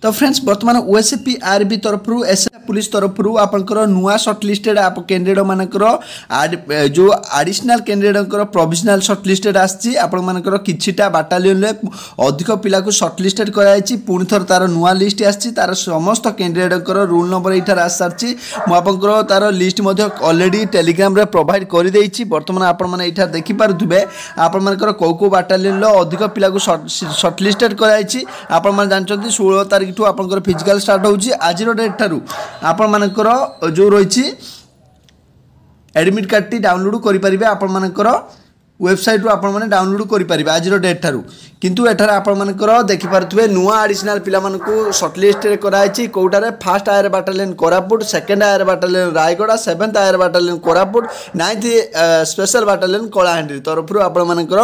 तो फ्रेंड्स बर्तमान OSP RB तरफ एस पुलिस तरफ आपंकर नुआ सर्टलिस्टेड कैंडिडेट मानकर जो आडिशनल कैंडिडेट प्रोविजनल सर्टलिस्टेड आसकर किछिटा बाटालियन अधिक पिला को सर्टलिस्टेड कराई पुणी थर तार नुआ लिस्ट आसी तार समस्त कैंडिडेट रोल नंबर ये आस सारी मुझे तार लिस्ट अलरेडी टेलीग्राम रे प्रोवाइड कर देछि। बर्तमान आपण देखिपे आपर कौ कौ बाटालियन अधिक पिला को सर्टलिस्टेड कराई आपण जानते 16 तारीख ठू आपनकर फिजिकल स्टार्ट होउची आज डेट ठारू आपण मानकर जो रही एडमिट कार्ड टी डाउनलोड करि परिबे आपण मानकर वेबसाइट रू आपण माने डाउनलोड करि परिबे आज डेट ठारू किंतु एठार आपण मानकर देखि पारथुबे नुआ एडिशनल पिला मानकू शॉर्टलिस्ट कराई कोटारे first IR battalion Koraput second IR battalion Rayagada 7th IR battalion Koraput 9th special battalion Kalahandi तरफ आपण मानकर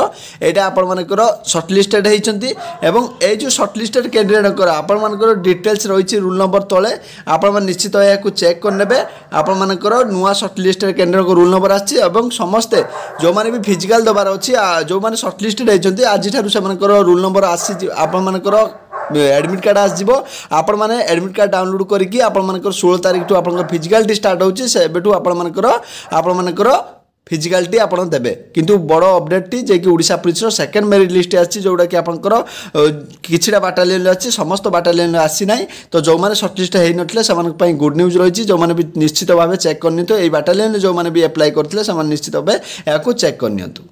एटा आपण मानकर शॉर्टलिस्टेड हेचंती एवं ए जो शॉर्टलिस्टेड कैंडिडेट कर आपण मानकर डिटेल्स रही रूल नंबर तले आपण मान निश्चित याकू चेक करनेबे आपण मानकर नुआ शॉर्टलिस्टेड कैंडिडेट को रूल नंबर आछि एवं समस्ते जो माने भी फिजिकल दबार अछि जो माने शॉर्टलिस्टेड हेचंती आज ठारू से रूल नंबर आसी आपण मानकर एडमिट कार्ड आसो आपण मैंने एडमिट कार्ड डाउनलोड करके आपण मानकर 16 तारीख ठू आपण फिजिकल स्टार्ट होची से एबेठू आपण मानकर फिजिकल टी आपण देबे किंतु बड़ अपडेट टी जे कि ओडिशा पुलिस रो सेकंड मेरिट लिस्ट आछि जोडा कि आपनकर किछिटा बाटालियन अछि समस्त बाटालियन आसी नाही तो जो माने शॉर्टलिस्ट हेइ नथले समान पई गुड न्यूज रहिछि जो माने भी निश्चित भाबे चेक करनी तो ए बाटालियन जो माने भी अप्लाई करथिले समान निश्चित भाबे याको चेक करनियंतु।